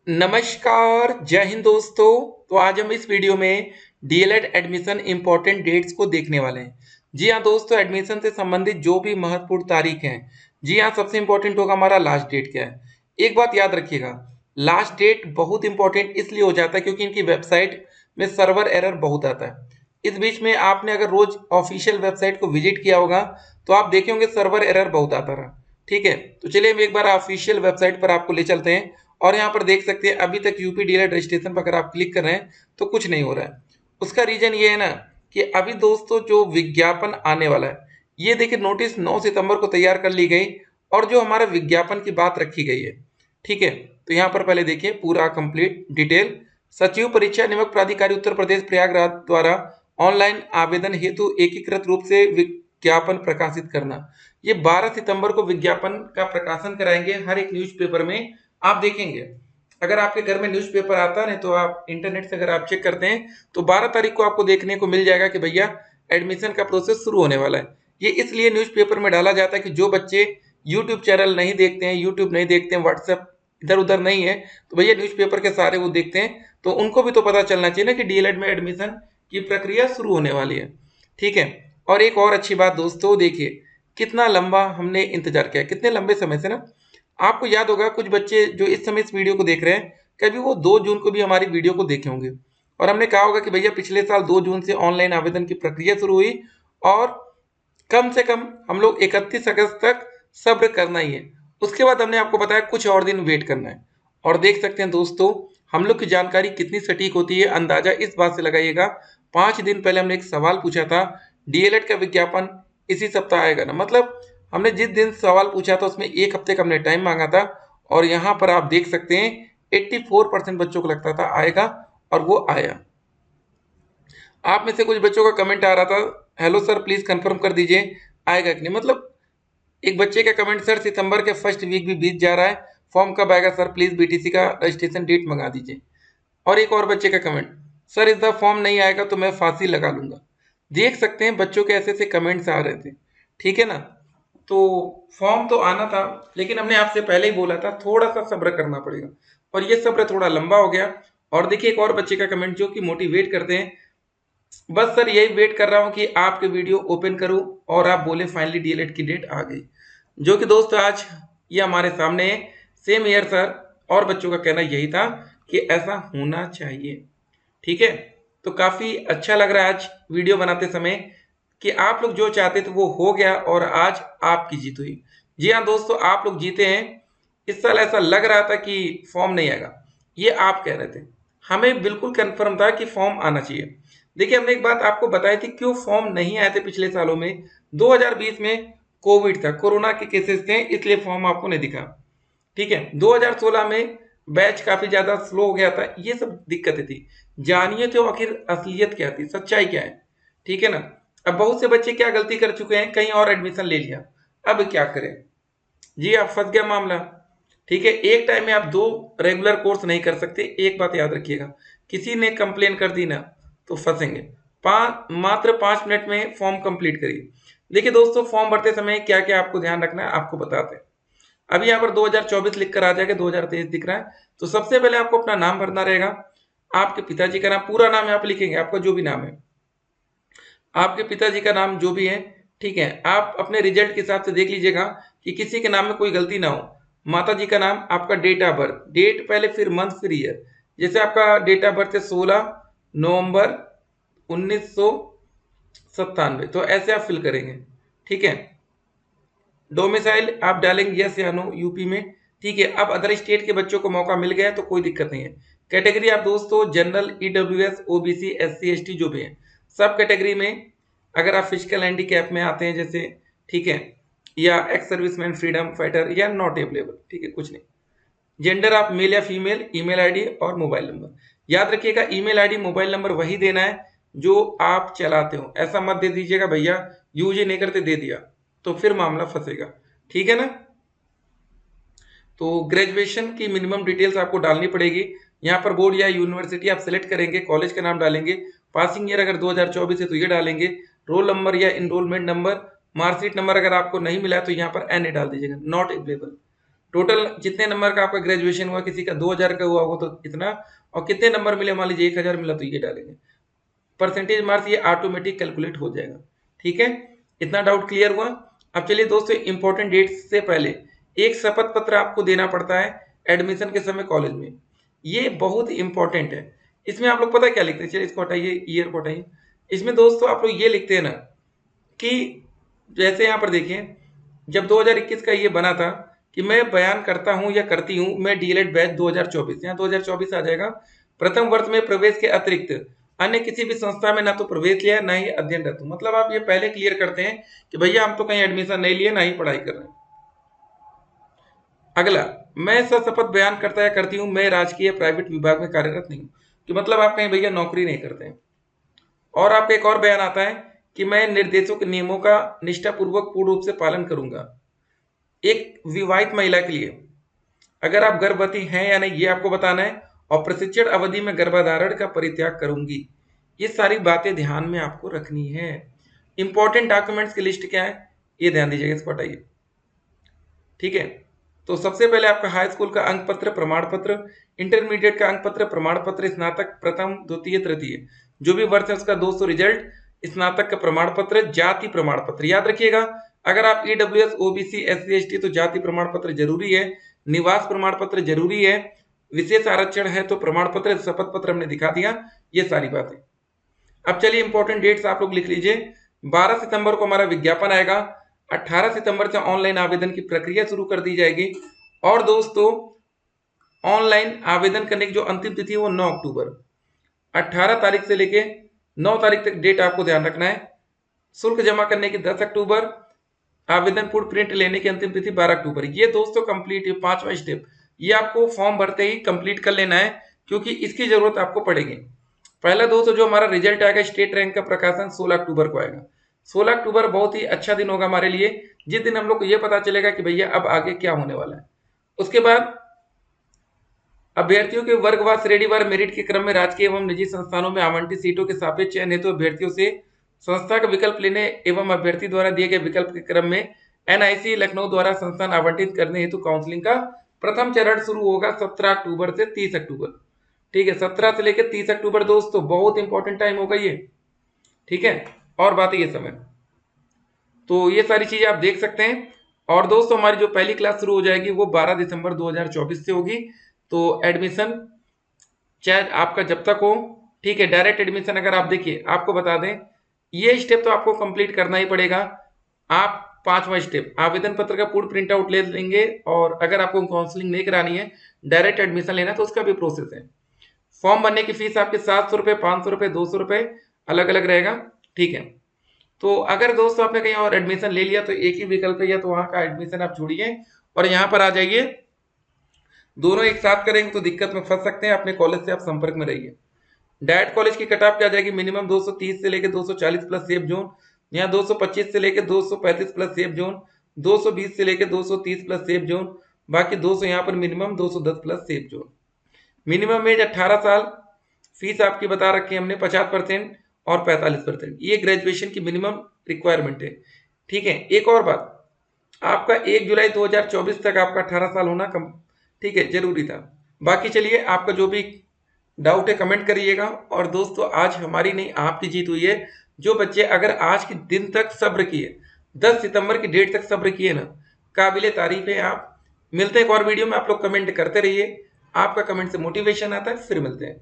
नमस्कार, जय हिंद दोस्तों। तो आज हम इस वीडियो में डीएलएड एडमिशन इम्पोर्टेंट डेट्स को देखने वाले हैं। जी हाँ दोस्तों, एडमिशन से संबंधित जो भी महत्वपूर्ण तारीख हैं, जी हाँ, सबसे इम्पोर्टेंट होगा हमारा लास्ट डेट क्या है। एक बात याद रखिएगा, लास्ट डेट बहुत इंपॉर्टेंट इसलिए हो जाता है क्योंकि इनकी वेबसाइट में सर्वर एरर बहुत आता है। इस बीच में आपने अगर रोज ऑफिशियल वेबसाइट को विजिट किया होगा तो आप देखे होंगे सर्वर एरर बहुत आता रहा। ठीक है, तो चलिए हम एक बार ऑफिशियल वेबसाइट पर आपको ले चलते हैं और यहाँ पर देख सकते हैं अभी तक यूपी डीएलएड रजिस्ट्रेशन पर अगर आप क्लिक कर रहे हैं तो कुछ नहीं हो रहा है। उसका रीजन ये है ना कि अभी दोस्तों जो विज्ञापन आने वाला है, ये देखिए नोटिस 9 सितंबर को तैयार कर ली गई और जो हमारा विज्ञापन की बात रखी गई है। ठीक है, तो यहाँ पर पहले देखिए पूरा कंप्लीट डिटेल। सचिव परीक्षा नियामक प्राधिकारी उत्तर प्रदेश प्रयागराज द्वारा ऑनलाइन आवेदन हेतु एकीकृत रूप से विज्ञापन प्रकाशित करना। ये 12 सितंबर को विज्ञापन का प्रकाशन कराएंगे हर एक न्यूज़पेपर में। आप देखेंगे अगर आपके घर में न्यूज़पेपर आता है तो आप इंटरनेट से अगर आप चेक करते हैं तो 12 तारीख को आपको देखने को मिल जाएगा कि भैया एडमिशन का प्रोसेस शुरू होने वाला है। ये इसलिए न्यूज़पेपर में डाला जाता है कि जो बच्चे यूट्यूब चैनल नहीं देखते हैं, यूट्यूब नहीं देखते हैं, व्हाट्सएप इधर उधर नहीं है, तो भैया न्यूज़पेपर के सारे वो देखते हैं, तो उनको भी तो पता चलना चाहिए ना कि डीएलएड में एडमिशन की प्रक्रिया शुरू होने वाली है। ठीक है, और एक और अच्छी बात दोस्तों, देखिए कितना लंबा हमने इंतजार किया, कितने लंबे समय से ना। आपको याद होगा कुछ बच्चे जो इस समय इस वीडियो को देख रहे हैं, कभी वो 2 जून को भी हमारी वीडियो को देखे होंगे और हमने कहा होगा कि भैया पिछले साल 2 जून से ऑनलाइन आवेदन की प्रक्रिया शुरू हुई और कम से कम हम लोग 31 अगस्त तक सब्र करना ही है। उसके बाद हमने आपको बताया कुछ और दिन वेट करना है। और देख सकते हैं दोस्तों हम लोग की जानकारी कितनी सटीक होती है, अंदाजा इस बात से लगाइएगा। 5 दिन पहले हमने एक सवाल पूछा था, डीएलएड का विज्ञापन इसी सप्ताह आएगा ना, मतलब हमने जिस दिन सवाल पूछा था उसमें 1 हफ्ते का हमने टाइम मांगा था और यहाँ पर आप देख सकते हैं 84% बच्चों को लगता था आएगा और वो आया। आप में से कुछ बच्चों का कमेंट आ रहा था, हेलो सर प्लीज कंफर्म कर दीजिए आएगा कि नहीं। मतलब एक बच्चे का कमेंट, सर सितंबर के फर्स्ट वीक भी बीत जा रहा है, फॉर्म कब आएगा सर, प्लीज बीटीसी का रजिस्ट्रेशन डेट मंगा दीजिए। और एक और बच्चे का कमेंट, सर इस बार फॉर्म नहीं आएगा तो मैं फांसी लगा लूंगा। देख सकते हैं बच्चों के ऐसे ऐसे कमेंट्स आ रहे थे। ठीक है ना, तो फॉर्म तो आना था लेकिन हमने आपसे पहले ही बोला था थोड़ा सा सब्र करना पड़ेगा और ये सब्र थोड़ा लंबा हो गया। और देखिए एक और बच्चे का कमेंट जो कि मोटिवेट करते हैं, बस सर यही वेट कर रहा हूँ कि आपके वीडियो ओपन करूँ और आप बोले फाइनली डीएलएड की डेट आ गई, जो कि दोस्तों आज ये हमारे सामने है। सेम ईयर सर, और बच्चों का कहना यही था कि ऐसा होना चाहिए। ठीक है, तो काफी अच्छा लग रहा है आज वीडियो बनाते समय कि आप लोग जो चाहते थे वो हो गया और आज आपकी जीत हुई। जी हाँ दोस्तों, आप लोग जीते हैं। इस साल ऐसा लग रहा था कि फॉर्म नहीं आएगा, ये आप कह रहे थे, हमें बिल्कुल कंफर्म था कि फॉर्म आना चाहिए। देखिए हमने एक बात आपको बताई थी क्यों फॉर्म नहीं आए थे पिछले सालों में। 2020 में कोविड था, कोरोना के केसेस थे, इसलिए फॉर्म आपको नहीं दिखा। ठीक है, 2016 में बैच काफी ज्यादा स्लो हो गया था, ये सब दिक्कतें थी। जानिए तो आखिर असलियत क्या थी, सच्चाई क्या है। ठीक है ना, अब बहुत से बच्चे क्या गलती कर चुके हैं, कहीं और एडमिशन ले लिया, अब क्या करें। जी आप फंस गया मामला। ठीक है, एक टाइम में आप 2 रेगुलर कोर्स नहीं कर सकते, एक बात याद रखिएगा। किसी ने कंप्लेन कर दी ना तो फंसेंगे। मात्र 5 मिनट में फॉर्म कंप्लीट करिए। देखिए दोस्तों, फॉर्म भरते समय क्या क्या आपको ध्यान रखना है आपको बताते हैं। अभी यहाँ पर 2024 लिख कर आ जाएगा, 2023 दिख रहा है। तो सबसे पहले आपको अपना नाम भरना रहेगा, आपके पिताजी का नाम, पूरा नाम यहाँ पे लिखेंगे, आपका जो भी नाम है, आपके पिताजी का नाम जो भी है। ठीक है, आप अपने रिजल्ट के हिसाब से देख लीजिएगा कि किसी के नाम में कोई गलती ना हो। माता जी का नाम, आपका डेट ऑफ बर्थ, डेट पहले फिर मंथ फिर ईयर। जैसे आपका डेट ऑफ बर्थ है 16 नवंबर 1997, तो ऐसे आप फिल करेंगे। ठीक है, डोमिसाइल आप डालेंगे यस या नो, यूपी में। ठीक है, अब अदर स्टेट के बच्चों को मौका मिल गया तो कोई दिक्कत नहीं है। कैटेगरी आप दोस्तों general, EWS, OBC, SC, ST जो भी है, सब कैटेगरी में अगर आप फिजिकल हैंडीकैप में आते हैं जैसे, ठीक है, या एक्स सर्विसमैन, फ्रीडम फाइटर, या नॉट अवेलेबल, ठीक है, कुछ नहीं। जेंडर आप मेल या फीमेल, ईमेल आईडी और मोबाइल नंबर। याद रखिएगा ईमेल आईडी मोबाइल नंबर वही देना है जो आप चलाते हो, ऐसा मत दे दीजिएगा भैया यूज ही नहीं करते दे दिया, तो फिर मामला फंसेगा। ठीक है ना, तो ग्रेजुएशन की मिनिमम डिटेल्स आपको डालनी पड़ेगी। यहाँ पर बोर्ड या यूनिवर्सिटी आप सेलेक्ट करेंगे, कॉलेज का नाम डालेंगे, पासिंग ईयर अगर 2024 है तो ये डालेंगे, रोल नंबर या इनरोलमेंट नंबर, मार्कशीट नंबर अगर आपको नहीं मिला है तो यहाँ पर एन डाल दीजिएगा, नॉट अवेलेबल। टोटल जितने नंबर का आपका ग्रेजुएशन हुआ, किसी का 2000 का हुआ होगा तो इतना, और कितने नंबर मिले, मान लीजिए 1000 मिला तो ये डालेंगे, परसेंटेज मार्क्स ये ऑटोमेटिक कैलकुलेट हो जाएगा। ठीक है, इतना डाउट क्लियर हुआ। अब चलिए दोस्तों, इंपॉर्टेंट डेट से पहले एक शपथ पत्र आपको देना पड़ता है एडमिशन के समय कॉलेज में, ये बहुत इंपॉर्टेंट है। इसमें आप लोग पता क्या लिखते हैं, चलिए इसको हटाइए, ईयर को हटाइए। इसमें दोस्तों आप लोग ये लिखते हैं ना कि जैसे यहाँ पर देखिए, जब 2021 का ये बना था कि मैं बयान करता हूं या करती हूं मैं डीएलएड बैच 2024, यहाँ 2024 आ जाएगा, प्रथम वर्ष में प्रवेश के अतिरिक्त अन्य किसी भी संस्था में ना तो प्रवेश लिया ना ही अध्ययनरत हूं। मतलब आप ये पहले क्लियर करते हैं कि भैया हम तो कहीं एडमिशन नहीं लिए, ना ही पढ़ाई कर रहे हैं। अगला, मैं सशपथ बयान करता या करती हूँ मैं राजकीय प्राइवेट विभाग में कार्यरत नहीं हूँ, कि मतलब आप कहीं भैया नौकरी नहीं करते हैं। और आपका एक और बयान आता है कि मैं निर्देशों के नियमों का निष्ठापूर्वक पूर्ण रूप से पालन करूंगा। एक विवाहित महिला के लिए अगर आप गर्भवती हैं या नहीं ये आपको बताना है, और प्रशिक्षण अवधि में गर्भाधारण का परित्याग करूंगी। ये सारी बातें ध्यान में आपको रखनी है। इंपॉर्टेंट डॉक्यूमेंट्स की लिस्ट क्या है ये ध्यान दीजिएगा, इसको हटाइए। ठीक है, तो सबसे पहले आपका हाई स्कूल का अंक पत्र प्रमाण पत्र, इंटरमीडिएट का अंक पत्र प्रमाण पत्र, स्नातक प्रथम द्वितीय तृतीय जो भी वर्ष है उसका 200 रिजल्ट, स्नातक का प्रमाण पत्र, जाति प्रमाण पत्र। याद रखिएगा, अगर आप ईडब्ल्यूएस ओबीसी एससी एसटी तो जाति प्रमाण पत्र जरूरी है, निवास प्रमाण पत्र जरूरी है, विशेष आरक्षण है तो प्रमाण पत्र, शपथ पत्र हमने दिखा दिया, ये सारी बातें। अब चलिए इंपॉर्टेंट डेट्स आप लोग लिख लीजिए। 12 सितंबर को हमारा विज्ञापन आएगा, 18 सितंबर से ऑनलाइन आवेदन की प्रक्रिया शुरू कर दी जाएगी। और दोस्तों, ऑनलाइन आवेदन करने की जो अंतिम तिथि है वो 9 अक्टूबर, 18 तारीख से लेके 9 तारीख तक डेट आपको ध्यान रखना है। शुल्क जमा करने की 10 अक्टूबर, आवेदन पूर्ण प्रिंट लेने की अंतिम तिथि 12 अक्टूबर। ये दोस्तों कंप्लीट, ये 5वां स्टेप, ये आपको फॉर्म भरते ही कंप्लीट कर लेना है, क्योंकि इसकी जरूरत आपको पड़ेगी। पहला दोस्तों जो हमारा रिजल्ट आएगा स्टेट रैंक का प्रकाशन 16 अक्टूबर को आएगा। 16 अक्टूबर बहुत ही अच्छा दिन होगा हमारे लिए, जिस दिन हम लोग को ये पता चलेगा कि भैया अब आगे क्या होने वाला है। उसके बाद अभ्यर्थियों के वर्गवार श्रेणीवार मेरिट के क्रम में राजकीय एवं निजी संस्थानों में आवंटित सीटों के सापेक्ष चयन हेतु अभ्यर्थियों से संस्था का विकल्प लेने एवं अभ्यर्थी द्वारा दिए गए विकल्प के क्रम में एनआईसी लखनऊ द्वारा संस्थान आवंटित करने हेतु काउंसलिंग का प्रथम चरण शुरू होगा 17 अक्टूबर से 30 अक्टूबर। ठीक है, 17 से लेकर 30 अक्टूबर दोस्तों बहुत इंपॉर्टेंट टाइम होगा ये। ठीक है, और बात है ये समय, तो ये सारी चीजें आप देख सकते हैं। और दोस्तों हमारी जो पहली क्लास शुरू हो जाएगी वो 12 दिसंबर 2024 से होगी। तो एडमिशन चाहे आपका जब तक हो, ठीक है, डायरेक्ट एडमिशन अगर आप देखिए आपको बता दें, ये स्टेप तो आपको कंप्लीट करना ही पड़ेगा। आप 5वां स्टेप आवेदन पत्र का पूर्ण प्रिंट आउट ले लेंगे, और अगर आपको काउंसलिंग नहीं करानी है डायरेक्ट एडमिशन लेना तो उसका भी प्रोसेस है। फॉर्म भरने की फीस आपके 700 रुपये, 500 रुपये, 200 रुपये अलग अलग रहेगा। ठीक है, तो अगर दोस्तों आपने कहीं और एडमिशन ले लिया तो एक ही विकल्प है, या तो वहां का एडमिशन आप छोड़िए और यहाँ पर आ जाइए। दोनों एक साथ करेंगे तो दिक्कत में फंस सकते हैं, अपने कॉलेज से आप संपर्क में रहिए। डायरेक्ट कॉलेज की कट ऑफ क्या आ जाएगी, मिनिमम 230 से लेकर 240 प्लस सेफ जोन, यहाँ 225 से लेकर 235 प्लस सेफ जोन, 220 से लेकर 230 प्लस सेफ जोन, बाकी 200 यहाँ पर minimum, 210 plus safe zone. Minimum age 18 साल, फीस आपकी बता रखी है हमने 50% और 45%, ये ग्रेजुएशन की मिनिमम रिक्वायरमेंट है। ठीक है, एक और बात, आपका 1 जुलाई 2024 तक आपका 18 साल होना कम, ठीक है, जरूरी था। बाकी चलिए आपका जो भी डाउट है कमेंट करिएगा। और दोस्तों आज हमारी नहीं आपकी जीत हुई है। जो बच्चे अगर आज के दिन तक सब्र किए, 10 सितंबर की डेट तक सब्र किए ना, काबिले तारीफ है आप। मिलते हैं एक और वीडियो में, आप लोग कमेंट करते रहिए, आपका कमेंट से मोटिवेशन आता है। फिर मिलते हैं।